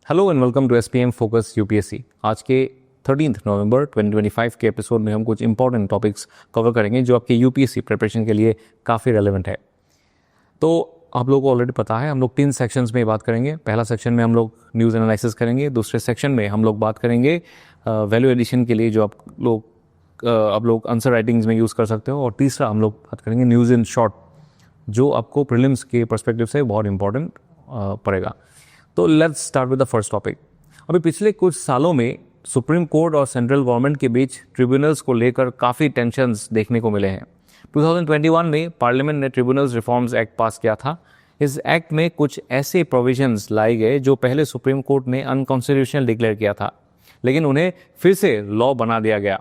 Hello and welcome to SPM focus UPSC. आज के 13 नवंबर 2025 के एपिसोड में हम कुछ इंपॉर्टेंट टॉपिक्स कवर करेंगे जो आपके यूपीएससी प्रिपरेशन के लिए काफ़ी रेलेवेंट है। तो आप लोगों को ऑलरेडी पता है, हम लोग 3 सेक्शंस में बात करेंगे। पहला सेक्शन में हम लोग न्यूज़ एनालिसिस करेंगे, दूसरे सेक्शन में हम लोग बात करेंगे वैल्यू एडिशन के लिए जो आप लोग आंसर राइटिंग्स में यूज़ कर सकते हो, और तीसरा हम लोग बात करेंगे न्यूज़ इन शॉर्ट जो आपको प्रीलिम्स के पर्सपेक्टिव से बहुत इंपॉर्टेंट पड़ेगा। तो let's start with the first topic. अभी पिछले कुछ सालों में सुप्रीम कोर्ट और सेंट्रल गवर्नमेंट के बीच ट्रिब्यूनल्स को लेकर काफ़ी टेंशन्स देखने को मिले हैं। 2021 में पार्लियामेंट ने ट्रिब्यूनल्स रिफॉर्म्स एक्ट पास किया था। इस एक्ट में कुछ ऐसे प्रोविजंस लाए गए जो पहले सुप्रीम कोर्ट ने अनकॉन्स्टिट्यूशनल डिक्लेयर किया था, लेकिन उन्हें फिर से लॉ बना दिया गया।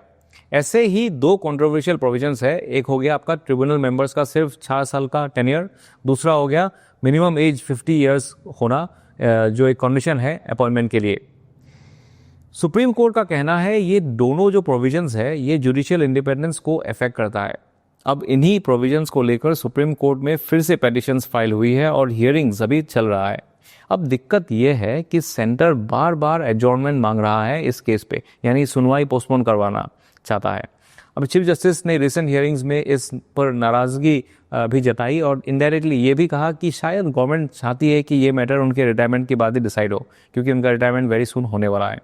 ऐसे ही 2 कंट्रोवर्शियल प्रोविजंस है। एक हो गया आपका ट्रिब्यूनल मेंबर्स का सिर्फ 4 साल का टेन्योर, दूसरा हो गया मिनिमम एज 50 ईयर्स होना, जो एक कंडीशन है अपॉइंटमेंट के लिए। सुप्रीम कोर्ट का कहना है ये दोनों जो प्रोविजंस है ये जुडिशियल इंडिपेंडेंस को अफेक्ट करता है। अब इन्हीं प्रोविजंस को लेकर सुप्रीम कोर्ट में फिर से पेटिशंस फाइल हुई है और हियरिंग्स अभी चल रहा है। अब दिक्कत ये है कि सेंटर बार बार एडजॉर्नमेंट मांग रहा है इस केस पे, यानी सुनवाई पोस्टपोन करवाना चाहता है। अब चीफ जस्टिस ने रिसेंट हियरिंग्स में इस पर नाराजगी भी जताई और इनडायरेक्टली ये भी कहा कि शायद गवर्नमेंट चाहती है कि ये मैटर उनके रिटायरमेंट के बाद ही डिसाइड हो, क्योंकि उनका रिटायरमेंट वेरी सून होने वाला है।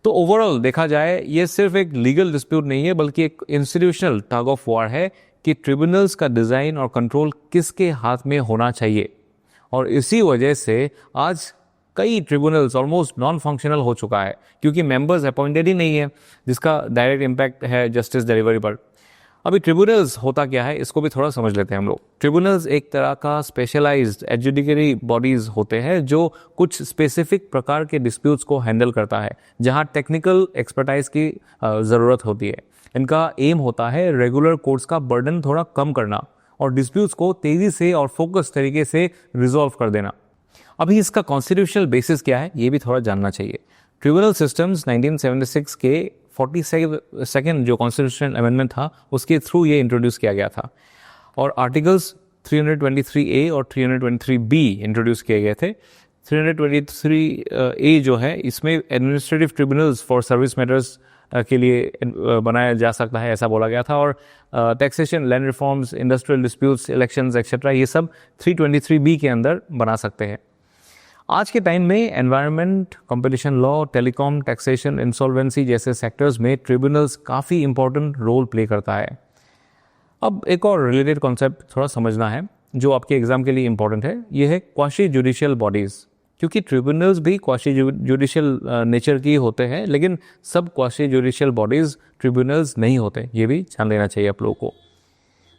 तो ओवरऑल देखा जाए ये सिर्फ एक लीगल डिस्प्यूट नहीं है, बल्कि एक इंस्टीट्यूशनल टग ऑफ वॉर है कि ट्रिब्यूनल्स का डिज़ाइन और कंट्रोल किसके हाथ में होना चाहिए। और इसी वजह से आज कई ट्रिब्यूनल्स ऑलमोस्ट नॉन फंक्शनल हो चुका है, क्योंकि मेंबर्स अपॉइंटेड ही नहीं है, जिसका डायरेक्ट इम्पैक्ट है जस्टिस डिलीवरी पर। अभी ट्रिब्यूनल्स होता क्या है इसको भी थोड़ा समझ लेते हैं हम लोग। ट्रिब्यूनल्स एक तरह का स्पेशलाइज्ड एजुडिकेटरी बॉडीज होते हैं जो कुछ स्पेसिफिक प्रकार के डिस्प्यूट्स को हैंडल करता है, जहां टेक्निकल एक्सपर्टाइज की ज़रूरत होती है। इनका एम होता है रेगुलर कोर्ट्स का बर्डन थोड़ा कम करना और डिस्प्यूट्स को तेज़ी से और फोकस तरीके से रिजॉल्व कर देना। अभी इसका कॉन्स्टिट्यूशनल बेसिस क्या है ये भी थोड़ा जानना चाहिए। ट्रिब्यूनल सिस्टम्स 1976 के 42nd जो कॉन्स्टिट्यूशनल अमेंडमेंट था उसके थ्रू ये इंट्रोड्यूस किया गया था, और आर्टिकल्स 323A और 323B इंट्रोड्यूस किए गए थे। 323A जो है इसमें administrative tribunals for service matters के लिए बनाया जा सकता है, ऐसा बोला गया था। और taxation, land reforms, industrial disputes, elections etcetera ये सब 323B के अंदर बना सकते हैं। आज के टाइम में environment, competition law, telecom, taxation, insolvency जैसे सेक्टर्स में ट्रिब्यूनल्स काफ़ी इंपॉर्टेंट रोल प्ले करता है। अब एक और रिलेटेड कॉन्सेप्ट थोड़ा समझना है जो आपके एग्जाम के लिए इंपॉर्टेंट है, ये है क्वाशी जुडिशियल बॉडीज़। क्योंकि ट्रिब्यूनल्स भी क्वाशी जुडिशियल नेचर की होते हैं, लेकिन सब क्वाशी जुडिशियल बॉडीज़ ट्रिब्यूनल्स नहीं होते, ये भी जान लेना चाहिए आप लोगों को।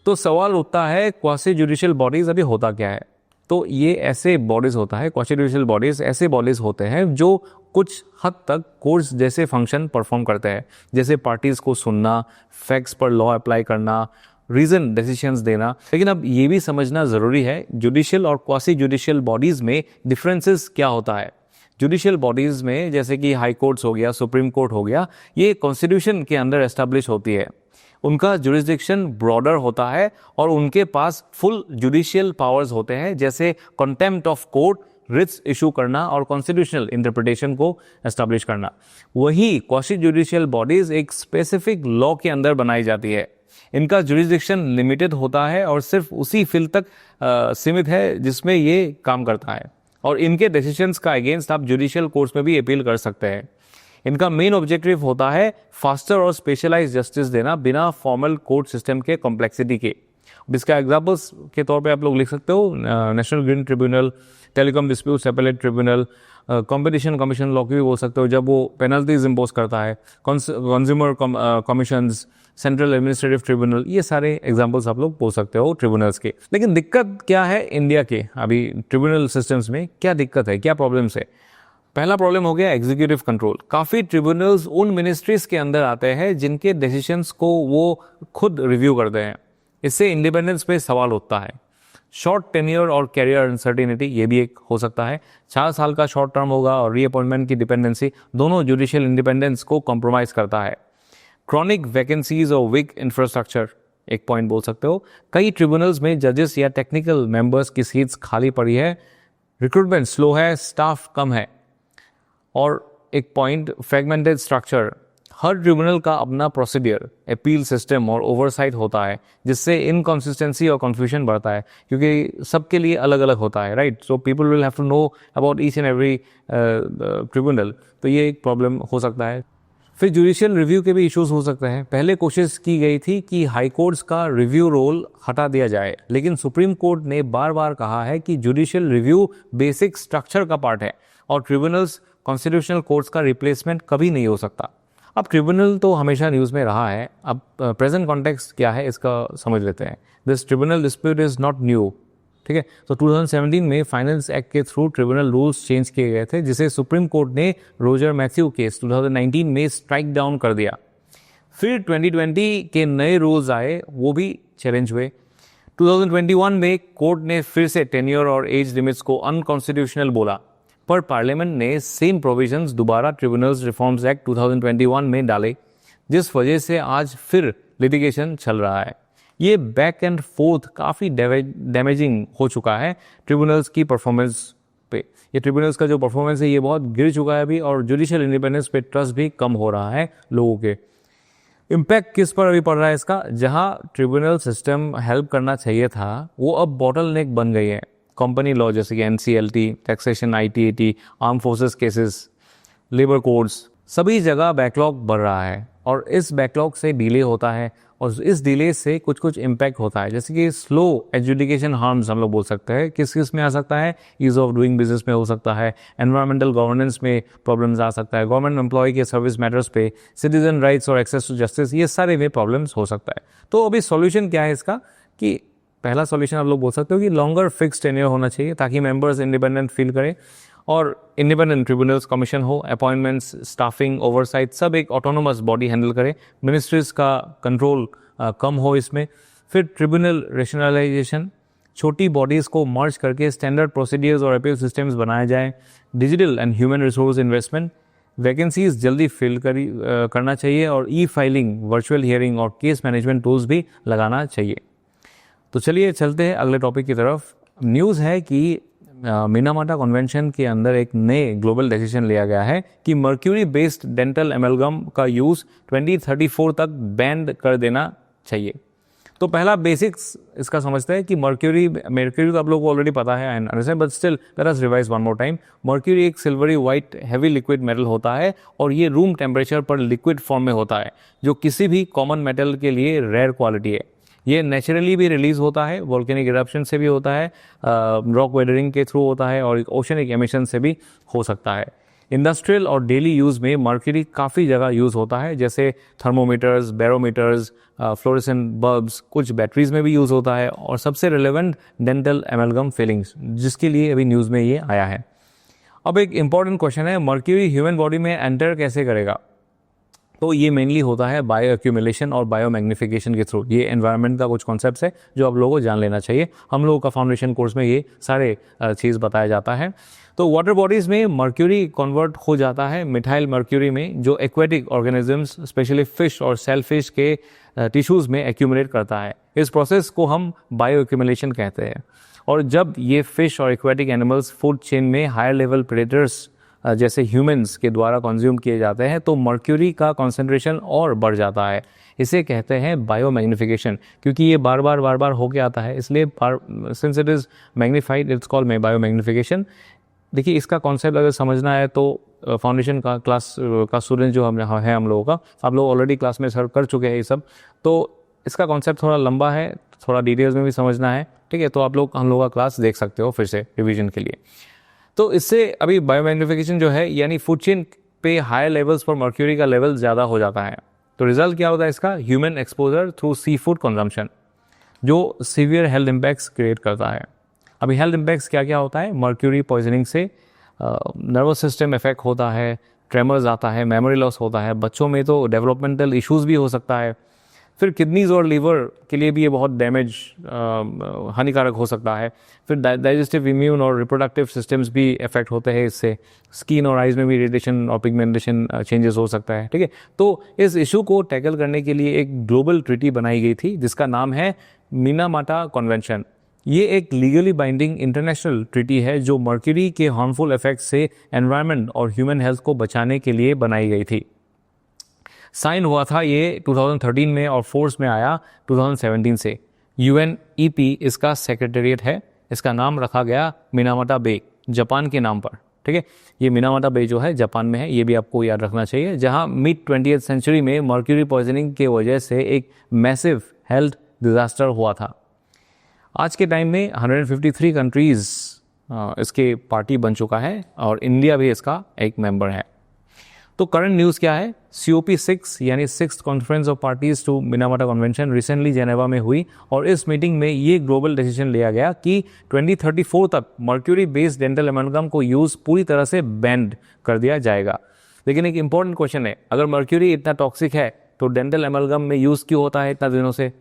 तो सवाल उठता है क्वाशी जुडिशियल बॉडीज़ अभी होता क्या है। तो ये ऐसे बॉडीज़ होता है, क्वाशी जुडिशियल बॉडीज़ ऐसे बॉडीज़ होते हैं जो कुछ हद तक कोर्ट्स जैसे फंक्शन परफॉर्म करते हैं, जैसे पार्टीज़ को सुनना, फैक्ट्स पर लॉ अप्लाई करना, रीजन डिसीजंस देना। लेकिन अब ये भी समझना ज़रूरी है जुडिशियल और क्वासी जुडिशियल बॉडीज़ में डिफरेंसेस क्या होता है। जुडिशियल बॉडीज़ में जैसे कि हाई कोर्ट्स हो गया, सुप्रीम कोर्ट हो गया, ये कॉन्स्टिट्यूशन के अंदर एस्टेब्लिश होती है। उनका जुरिस्डिक्शन ब्रॉडर होता है और उनके पास फुल जुडिशियल पावर्स होते हैं, जैसे contempt of court, writs issue करना और कॉन्स्टिट्यूशनल इंटरप्रिटेशन को एस्टेब्लिश करना। वही क्वासी जुडिशियल बॉडीज़ एक स्पेसिफिक लॉ के अंदर बनाई जाती है। इनका जुरिस्डिक्शन लिमिटेड होता है और सिर्फ उसी फील्ड तक सीमित है जिसमें ये काम करता है, और इनके डिसीजंस का अगेंस्ट आप जुडिशियल कोर्ट्स में भी अपील कर सकते हैं। इनका मेन ऑब्जेक्टिव होता है फास्टर और स्पेशलाइज्ड जस्टिस देना बिना फॉर्मल कोर्ट सिस्टम के कॉम्प्लेक्सिटी के। इसका एग्जाम्पल्स के तौर पे आप लोग लिख सकते हो national green tribunal, telecom disputes appellate tribunal, competition commission law की भी बोल सकते हो जब वो पेनल्टीज इम्पोज करता है, consumer commissions, central administrative tribunal, ये सारे एग्जाम्पल्स आप लोग बोल सकते हो ट्रिब्यूनल्स के। लेकिन दिक्कत क्या है इंडिया के अभी ट्रिब्यूनल सिस्टम्स में, क्या दिक्कत है, क्या प्रॉब्लम्स है। पहला प्रॉब्लम हो गया एग्जीक्यूटिव कंट्रोल। काफ़ी ट्रिब्यूनल्स उन मिनिस्ट्रीज के अंदर आते हैं जिनके डिसीजंस को वो खुद रिव्यू करते हैं। इससे इंडिपेंडेंस पे सवाल उठता है। शॉर्ट टेन्योर और कैरियर अनसर्टिनिटी ये भी एक हो सकता है। 4 साल का शॉर्ट टर्म होगा और रीअपॉइंटमेंट की डिपेंडेंसी दोनों जुडिशियल इंडिपेंडेंस को कॉम्प्रोमाइज़ करता है। क्रॉनिक वैकेंसीज और वीक इंफ्रास्ट्रक्चर एक पॉइंट बोल सकते हो। कई ट्रिब्यूनल्स में जजेस या टेक्निकल मेंबर्स की सीट्स खाली पड़ी है, रिक्रूटमेंट स्लो है, स्टाफ कम है। और एक पॉइंट, फ्रेगमेंटेड स्ट्रक्चर। हर ट्रिब्यूनल का अपना प्रोसीडियर, अपील सिस्टम और ओवरसाइट होता है, जिससे इनकॉन्सिस्टेंसी और कन्फ्यूजन बढ़ता है, क्योंकि सबके लिए अलग अलग होता है, right. So people will have to know about each and every tribunal, तो ये एक प्रॉब्लम हो सकता है। फिर जुडिशियल रिव्यू के भी इश्यूज हो सकते हैं। पहले कोशिश की गई थी कि हाई कोर्ट्स का रिव्यू रोल हटा दिया जाए, लेकिन सुप्रीम कोर्ट ने बार बार कहा है कि जुडिशियल रिव्यू बेसिक स्ट्रक्चर का पार्ट है और ट्रिब्यूनल्स कॉन्स्टिट्यूशनल कोर्ट्स का रिप्लेसमेंट कभी नहीं हो सकता। अब ट्रिब्यूनल तो हमेशा न्यूज़ में रहा है, अब प्रेजेंट कॉन्टेक्स्ट क्या है इसका समझ लेते हैं। This tribunal dispute is not new, ठीक है। तो 2017 में फाइनेंस एक्ट के थ्रू ट्रिब्यूनल रूल्स चेंज किए गए थे, जिसे सुप्रीम कोर्ट ने रोजर मैथ्यू केस 2019 में स्ट्राइक डाउन कर दिया। फिर 2020 के नए रूल्स आए, वो भी चैलेंज हुए। 2021 में कोर्ट ने फिर से टेन्योर और एज लिमिट्स को अनकॉन्स्टिट्यूशनल बोला, पर पार्लियामेंट ने सेम प्रोविजंस दोबारा ट्रिब्यूनल्स रिफॉर्म्स एक्ट 2021 में डाले, जिस वजह से आज फिर लिटिगेशन चल रहा है। ये बैक एंड फोर्थ काफ़ी डैमेजिंग हो चुका है ट्रिब्यूनल्स की परफॉर्मेंस पे। ये ट्रिब्यूनल्स का जो परफॉर्मेंस है ये बहुत गिर चुका है अभी, और जुडिशियल इंडिपेंडेंस पे ट्रस्ट भी कम हो रहा है लोगों के। इम्पैक्ट किस पर अभी पड़ रहा है इसका? जहाँ ट्रिब्यूनल सिस्टम हेल्प करना चाहिए था, वो अब बॉटल नेक बन गई है। कंपनी लॉ जैसे कि NCLT, taxation, IT-AT, arm forces cases, labour codes, सभी जगह बैकलॉग बढ़ रहा है, और इस बैकलॉग से डिले होता है, और इस डिले से कुछ कुछ इम्पैक्ट होता है, जैसे कि स्लो एजुडिकेशन हार्म्स हम लोग बोल सकते हैं। किस में आ सकता है? ईज ऑफ डूइंग बिजनेस में हो सकता है, एनवायरमेंटल गवर्नेंस में प्रॉब्लम्स आ सकता है, गवर्नमेंट एम्प्लॉय के सर्विस मैटर्स पे, सिटीजन राइट्स और एक्सेस टू जस्टिस, ये सारे में प्रॉब्लम्स हो सकता है। तो अभी सॉल्यूशन क्या है इसका? कि पहला सॉल्यूशन आप लोग बोल सकते हो कि लॉन्गर फिक्स टेन्योर होना चाहिए, ताकि मेंबर्स इंडिपेंडेंट फील करें, और इंडिपेंडेंट ट्रिब्यूनल्स कमीशन हो, अपॉइंटमेंट्स, स्टाफिंग, ओवरसाइट सब एक ऑटोनोमस बॉडी हैंडल करे, मिनिस्ट्रीज का कंट्रोल कम हो इसमें। फिर ट्रिब्यूनल रेशनलाइजेशन, छोटी बॉडीज़ को मर्ज करके स्टैंडर्ड प्रोसीडियर्स और अपील सिस्टम्स बनाए जाएं। Digital and human resource investment, vacancies जल्दी फिल करना चाहिए, और फाइलिंग, वर्चुअल हियरिंग और केस मैनेजमेंट टूल्स भी लगाना चाहिए। तो चलिए चलते हैं अगले टॉपिक की तरफ। न्यूज़ है कि मिनामाटा कन्वेंशन के अंदर एक नए ग्लोबल डिसीजन लिया गया है कि मर्क्यूरी बेस्ड डेंटल एमलगम का यूज़ 2034 तक बैन कर देना चाहिए। तो पहला बेसिक्स इसका समझते हैं कि मर्क्यूरी तो आप लोगों को ऑलरेडी पता है, but still let us revise one more time. Mercury एक silvery white heavy liquid metal होता है, और ये रूम टेम्परेचर पर लिक्विड फॉर्म में होता है, जो किसी भी कॉमन मेटल के लिए रेयर क्वालिटी है। ये नेचुरली भी रिलीज होता है, वोल्केनिक इरप्शन से भी होता है, रॉक वेदरिंग के थ्रू होता है, और ओशनिक एमिशन से भी हो सकता है। इंडस्ट्रियल और डेली यूज़ में मर्क्यूरी काफ़ी जगह यूज़ होता है, जैसे थर्मोमीटर्स, बैरोमीटर्स, फ्लोरेसेंट बल्ब्स, कुछ बैटरीज में भी यूज़ होता है, और सबसे रिलेवेंट डेंटल एमलगम फिलिंग्स, जिसके लिए अभी न्यूज़ में ये आया है। अब एक इंपॉर्टेंट क्वेश्चन है, मर्क्यूरी ह्यूमन बॉडी में एंटर कैसे करेगा? तो ये मेनली होता है बायो एक्यूमुलेशन और बायो मैग्निफिकेशन के थ्रू। ये एनवायरनमेंट का कुछ कॉन्सेप्ट्स है जो आप लोगों को जान लेना चाहिए। हम लोगों का फाउंडेशन कोर्स में ये सारे चीज़ बताया जाता है। तो वाटर बॉडीज़ में मर्क्यूरी कन्वर्ट हो जाता है मिथाइल मर्क्यूरी में, जो एक्वेटिक ऑर्गेनिजम्स स्पेशली फिश और सेलफिश के टिश्यूज़ में एक्यूमुलेट करता है। इस प्रोसेस को हम बायो एक्यूमुलेशन कहते हैं। और जब ये फिश और एक्वेटिक एनिमल्स फूड चेन में हायर लेवल प्रेडेटर्स जैसे ह्यूमंस के द्वारा कंज्यूम किए जाते हैं, तो मर्क्यूरी का कॉन्सेंट्रेशन और बढ़ जाता है। इसे कहते हैं बायो मैग्निफिकेशन, क्योंकि ये बार बार होके आता है, इसलिए since it is magnified it's called bio magnification. देखिए, इसका कॉन्सेप्ट अगर समझना है तो फाउंडेशन का क्लास का स्टूडेंट जो हम लोगों का, आप लोग ऑलरेडी क्लास में सर कर चुके हैं ये सब, तो इसका कॉन्सेप्ट थोड़ा लंबा है, थोड़ा डिटेल्स में भी समझना है, ठीक है। तो आप लोग हम लोग का क्लास देख सकते हो फिर से रिवीजन के लिए। तो इससे अभी बायोमैग्निफिकेशन जो है, यानी फूड चेन पे हायर लेवल्स पर मर्क्यूरी का लेवल ज़्यादा हो जाता है। तो रिजल्ट क्या होता है इसका? Human exposure through sea food consumption, जो सीवियर हेल्थ इम्पैक्ट्स क्रिएट करता है। अभी हेल्थ इम्पैक्ट्स क्या क्या होता है? मर्क्यूरी पॉइजनिंग से नर्वस सिस्टम इफेक्ट होता है, ट्रेमर्स आता है, मेमोरी लॉस होता है, बच्चों में तो डेवलपमेंटल इश्यूज़ भी हो सकता है। फिर किडनीज और लीवर के लिए भी ये बहुत डैमेज हानिकारक हो सकता है। फिर डाइजेस्टिव, इम्यून और रिप्रोडक्टिव सिस्टम्स भी इफेक्ट होते हैं इससे। स्किन और आइज़ में भी रेडिएशन और पिगमेंटेशन चेंजेस हो सकता है, ठीक है। तो इस इशू को टैकल करने के लिए एक ग्लोबल ट्रीटी बनाई गई थी, जिसका नाम है मिनामाटा कन्वेंशन। ये एक लीगली बाइंडिंग इंटरनेशनल ट्रीटी है जो मर्क्यूरी के हार्मफुल इफेक्ट्स से एनवायरनमेंट और ह्यूमन हेल्थ को बचाने के लिए बनाई गई थी। साइन हुआ था ये 2013 में और फोर्स में आया 2017 से। UNEP इसका सेक्रेटेरिएट है। इसका नाम रखा गया मिनामाटा बे, जापान के नाम पर। ठीक है, ये मिनामाटा बे जो है जापान में है, ये भी आपको याद रखना चाहिए, जहां मिड 20th सेंचुरी में मर्क्यूरी पॉइजनिंग के वजह से एक मैसिव हेल्थ डिजास्टर हुआ था। आज के टाइम में 153 कंट्रीज इसके पार्टी बन चुका है और इंडिया भी इसका एक मेंबर है। तो करंट न्यूज़ क्या है? COP6 यानी 6th conference of parties to Minamata convention recently Geneva में हुई और इस मीटिंग में ये ग्लोबल डिसीजन लिया गया कि 2034 तक मर्क्यूरी बेस्ड डेंटल एमलगम को यूज़ पूरी तरह से बैंड कर दिया जाएगा। लेकिन एक इंपॉर्टेंट क्वेश्चन है, अगर मर्क्यूरी इतना टॉक्सिक है तो डेंटल एमलगम में यूज़ क्यों होता है इतना दिनों से?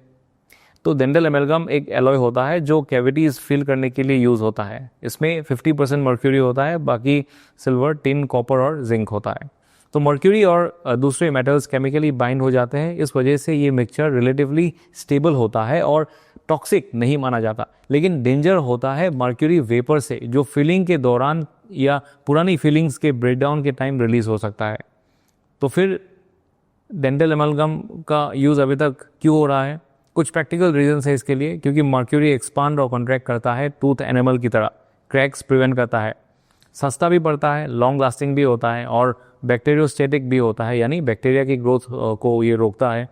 तो डेंटल एमलगम एक एलॉय होता है जो कैविटीज फिल करने के लिए यूज़ होता है। इसमें 50% मर्क्यूरी होता है, बाकी सिल्वर, टिन, कॉपर और जिंक होता है। तो मर्क्यूरी और दूसरे मेटल्स केमिकली बाइंड हो जाते हैं, इस वजह से ये मिक्सचर रिलेटिवली स्टेबल होता है और टॉक्सिक नहीं माना जाता। लेकिन डेंजर होता है मर्क्यूरी वेपर से, जो फिलिंग के दौरान या पुरानी फिलिंग्स के ब्रेकडाउन के टाइम रिलीज हो सकता है। तो फिर डेंटल एमलगम का यूज़ अभी तक क्यों हो रहा है? कुछ प्रैक्टिकल रीजंस है इसके लिए, क्योंकि मर्क्यूरी एक्सपांड और कॉन्ट्रैक्ट करता है टूथ एनिमल की तरह, क्रैक्स प्रिवेंट करता है, सस्ता भी पड़ता है, लॉन्ग लास्टिंग भी होता है और बैक्टीरियोस्टेटिक भी होता है, यानी बैक्टीरिया की ग्रोथ को ये रोकता है।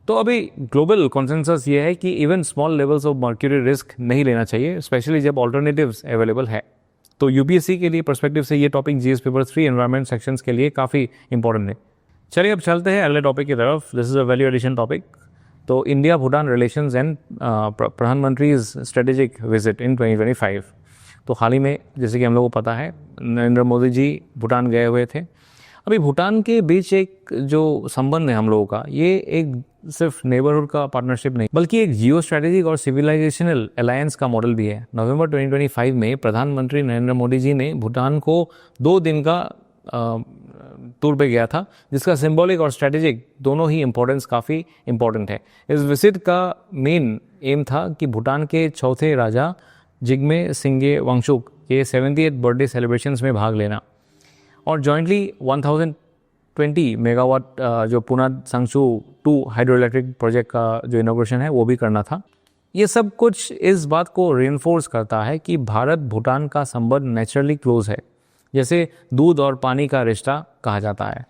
तो अभी ग्लोबल कॉन्सेंसस ये है कि even small levels of mercury risk नहीं लेना चाहिए, स्पेशली जब ऑल्टरनेटिव्स अवेलेबल है। तो UPSC के लिए पर्सपेक्टिव से ये topic GS paper 3 environment sections के लिए काफ़ी इंपॉर्टेंट है। चलिए अब चलते हैं अगले टॉपिक की तरफ। This is a value addition topic. तो इंडिया भूटान रिलेशंस एंड प्रधानमंत्री स्ट्रेटेजिक विजिट इन 2025। तो हाल ही में जैसे कि हम लोगों को पता है नरेंद्र मोदी जी भूटान गए हुए थे। अभी भूटान के बीच एक जो संबंध है हम लोगों का, ये एक सिर्फ नेबरहुड का पार्टनरशिप नहीं बल्कि एक जियो स्ट्रेटेजिक और सिविलाइजेशनल अलायंस का मॉडल भी है। नवंबर 2025 में प्रधानमंत्री नरेंद्र मोदी जी ने भूटान को 2 दिन का टूर पे गया था, जिसका सिंबॉलिक और स्ट्रेटेजिक दोनों ही इंपॉर्टेंस काफ़ी इंपॉर्टेंट है। इस विजिट का मेन एम था कि भूटान के चौथे राजा जिग्मे सिंगे वांगचुक के 70th बर्थडे सेलिब्रेशंस में भाग लेना और जॉइंटली 1020 मेगावाट जो पुना सांगचू 2 हाइड्रो इलेक्ट्रिक प्रोजेक्ट का जो इनॉग्रेशन है वो भी करना था। ये सब कुछ इस बात को रिइंफोर्स करता है कि भारत भूटान का संबंध नेचुरली क्लोज है, जैसे दूध और पानी का रिश्ता कहा जाता है।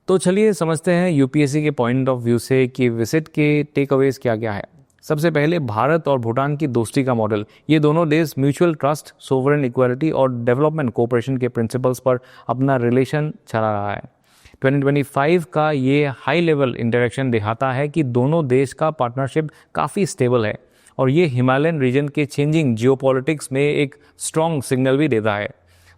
तो चलिए समझते हैं UPSC के पॉइंट ऑफ व्यू से कि विजिट के टेक अवेज क्या क्या है। सबसे पहले भारत और भूटान की दोस्ती का मॉडल। ये दोनों देश म्यूचुअल ट्रस्ट, सोवरेन इक्वालिटी और डेवलपमेंट कोऑपरेशन के प्रिंसिपल्स पर अपना रिलेशन चला रहा है। 2025 का ये हाई लेवल इंटरेक्शन दिखाता है कि दोनों देश का पार्टनरशिप काफ़ी स्टेबल है और ये हिमालयन रीजन के चेंजिंग जियोपॉलिटिक्स में एक स्ट्रॉन्ग सिग्नल भी देता है।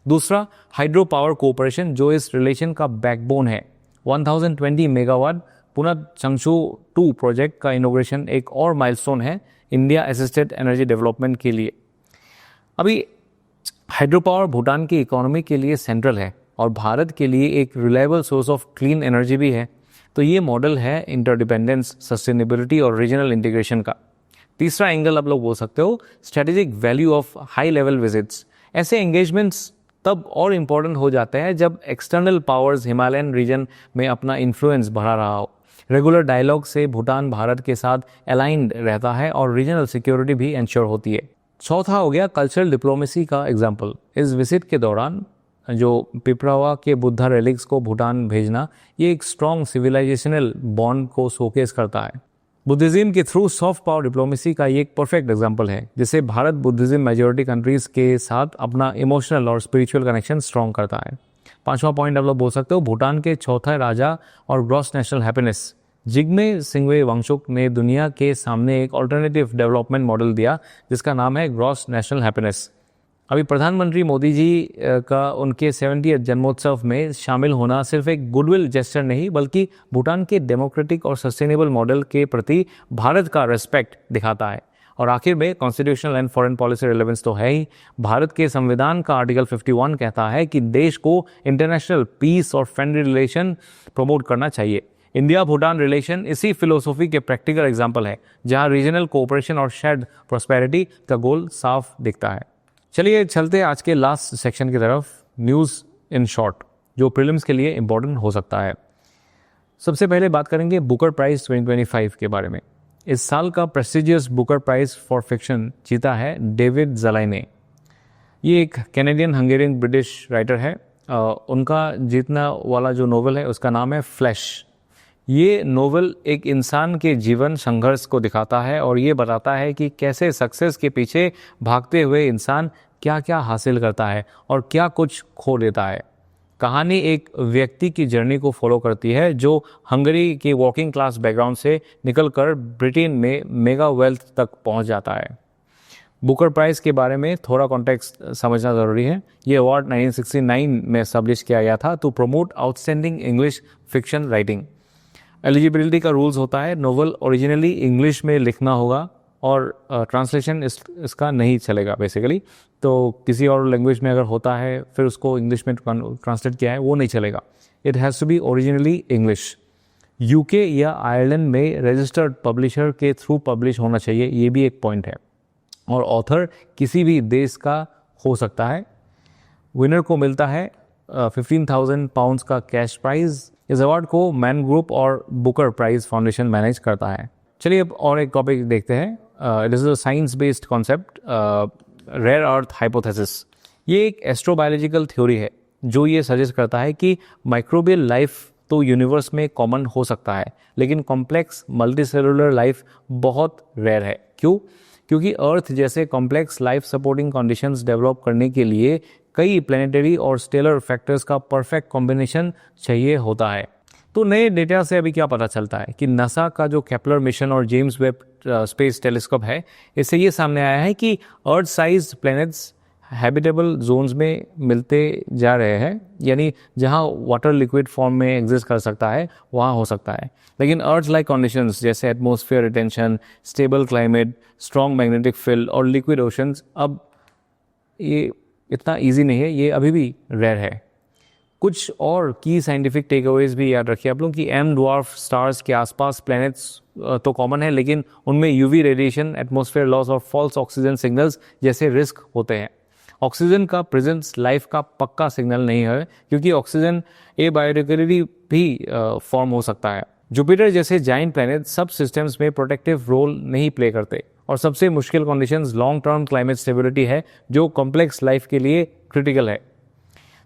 दूसरा, हाइड्रो पावर कोऑपरेशन जो इस रिलेशन का बैकबोन है। 1020 मेगावाट पुना सांगचू 2 प्रोजेक्ट का इनोग्रेशन एक और माइलस्टोन है इंडिया असिस्टेड एनर्जी डेवलपमेंट के लिए। अभी हाइड्रो पावर भूटान की इकोनॉमी के लिए सेंट्रल है और भारत के लिए एक reliable source of clean energy भी है। तो ये मॉडल है इंटरडिपेंडेंस, सस्टेनेबिलिटी और रीजनल इंटीग्रेशन का। तीसरा एंगल आप लोग बोल सकते हो strategic value of high level visits. ऐसे एंगेजमेंट्स तब और इम्पोर्टेंट हो जाते हैं जब एक्सटर्नल पावर्स हिमालयन रीजन में अपना इन्फ्लुएंस बढ़ा रहा हो। रेगुलर डायलॉग से भूटान भारत के साथ अलाइंड रहता है और रीजनल सिक्योरिटी भी इंश्योर होती है। चौथा हो गया कल्चरल डिप्लोमेसी का एग्जाम्पल। इस विजिट के दौरान जो पिपरावा के बुद्धा रेलिक्स को भूटान भेजना, ये एक स्ट्रॉन्ग सिविलाइजेशनल बॉन्ड को शोकेस करता है। बुद्धिज्म के थ्रू सॉफ्ट पावर डिप्लोमेसी का ये एक परफेक्ट एग्जाम्पल है, जिसे भारत बुद्धिज्म मेजॉरिटी कंट्रीज के साथ अपना इमोशनल और स्पिरिचुअल कनेक्शन स्ट्रॉन्ग करता है। पांचवा पॉइंट आप लोग बोल सकते हो भूटान के चौथा राजा और gross national happiness. Jigme Singye Wangchuk ने दुनिया के सामने एक ऑल्टरनेटिव डेवलपमेंट मॉडल दिया जिसका नाम है ग्रॉस नेशनल हैप्पीनेस। अभी प्रधानमंत्री मोदी जी का उनके 70th जन्मोत्सव में शामिल होना सिर्फ एक गुडविल जेस्चर नहीं बल्कि भूटान के डेमोक्रेटिक और सस्टेनेबल मॉडल के प्रति भारत का रिस्पेक्ट दिखाता है। और आखिर में constitutional and foreign policy relevance तो है ही। भारत के संविधान का आर्टिकल 51 कहता है कि देश को इंटरनेशनल पीस और फ्रेंडली रिलेशन प्रमोट करना चाहिए। इंडिया भूटान रिलेशन इसी फिलोसॉफी के प्रैक्टिकल एग्जाम्पल है, जहां रीजनल कोऑपरेशन और शेयर्ड प्रॉस्पेरिटी का गोल साफ दिखता है। चलिए चलते हैं आज के लास्ट सेक्शन की तरफ, न्यूज़ इन शॉर्ट, जो प्रीलिम्स के लिए इंपॉर्टेंट हो सकता है। सबसे पहले बात करेंगे बुकर प्राइज़ 2025 के बारे में। इस साल का prestigious Booker prize for fiction जीता है डेविड ज़लाई ने। ये एक कैनेडियन हंगेरियन ब्रिटिश राइटर है। उनका जीतने वाला जो नोवेल है उसका नाम है फ्लैश। ये नोवेल एक इंसान के जीवन संघर्ष को दिखाता है और ये बताता है कि कैसे सक्सेस के पीछे भागते हुए इंसान क्या क्या हासिल करता है और क्या कुछ खो देता है। कहानी एक व्यक्ति की जर्नी को फॉलो करती है जो हंगरी के वर्किंग क्लास बैकग्राउंड से निकलकर ब्रिटेन में मेगा वेल्थ तक पहुंच जाता है। बुकर प्राइज़ के बारे में थोड़ा कॉन्टेक्स्ट समझना ज़रूरी है। ये अवार्ड 1969 में एस्टैब्लिश किया गया था to promote outstanding English fiction writing. Eligibility का रूल्स होता है, नोवेल ओरिजिनली इंग्लिश में लिखना होगा और ट्रांसलेशन इसका नहीं चलेगा बेसिकली। तो किसी और लैंग्वेज में अगर होता है फिर उसको इंग्लिश में ट्रांसलेट किया है वो नहीं चलेगा। It has to be originally English. UK या आयरलैंड में रजिस्टर्ड पब्लिशर के थ्रू पब्लिश होना चाहिए, ये भी एक पॉइंट है। और ऑथर किसी भी देश का हो सकता है। विनर को मिलता है 15,000 पाउंड्स का कैश प्राइज़। इस अवार्ड को मैन ग्रुप और बुकर प्राइज़ फाउंडेशन मैनेज करता है। चलिए अब और एक टॉपिक देखते हैं। It is a science based concept, rare earth hypothesis. ये एक एस्ट्रोबायोलॉजिकल थ्योरी है जो ये सजेस्ट करता है कि माइक्रोबियल लाइफ तो यूनिवर्स में कॉमन हो सकता है, लेकिन कॉम्प्लेक्स मल्टीसेलुलर लाइफ बहुत रेयर है। क्यों? क्योंकि अर्थ जैसे complex life supporting conditions develop करने के लिए कई प्लैनेटरी और स्टेलर फैक्टर्स का परफेक्ट कॉम्बिनेशन चाहिए होता है। तो नए डेटा से अभी क्या पता चलता है कि नासा का जो केपलर मिशन और जेम्स वेब स्पेस टेलीस्कोप है, इससे ये सामने आया है कि अर्थ साइज प्लैनेट्स हैबिटेबल जोन्स में मिलते जा रहे हैं, यानी जहां वाटर लिक्विड फॉर्म में एग्जिस्ट कर सकता है वहां हो सकता है। लेकिन अर्थ लाइक कंडीशंस जैसे atmosphere retention, stable climate, strong magnetic field और लिक्विड ओशंस, अब ये इतना इजी नहीं है, ये अभी भी रेयर है। कुछ और की साइंटिफिक टेकअवेज भी याद रखिए आप लोग कि एम ड्वार्फ स्टार्स के आसपास प्लैनेट्स तो कॉमन है, लेकिन उनमें यूवी रेडिएशन, एटमॉस्फेयर लॉस और फॉल्स ऑक्सीजन सिग्नल्स जैसे रिस्क होते हैं। ऑक्सीजन का प्रेजेंस लाइफ का पक्का सिग्नल नहीं है, क्योंकि ऑक्सीजन एबायोटिकली भी फॉर्म हो सकता है। जुपिटर जैसे जाइंट प्लैनेट सब सिस्टम्स में प्रोटेक्टिव रोल नहीं प्ले करते, और सबसे मुश्किल conditions long term climate stability है जो कॉम्प्लेक्स लाइफ के लिए क्रिटिकल है।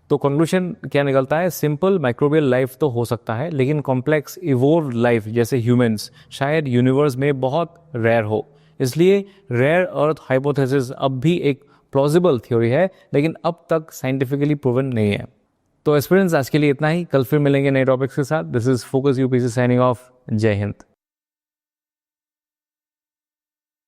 तो कंक्लूजन क्या निकलता है? सिंपल माइक्रोबियल लाइफ तो हो सकता है, लेकिन कॉम्प्लेक्स इवोल्व लाइफ जैसे ह्यूमंस शायद यूनिवर्स में बहुत रेयर हो। इसलिए रेयर अर्थ हाइपोथेसिस अब भी एक प्लॉजिबल थ्योरी है, लेकिन अब तक साइंटिफिकली प्रूवन नहीं है। तो एस्पिरेंट्स आज के लिए इतना ही। कल फिर मिलेंगे नए टॉपिक्स के साथ। This is focus UPSC signing off. जय हिंद।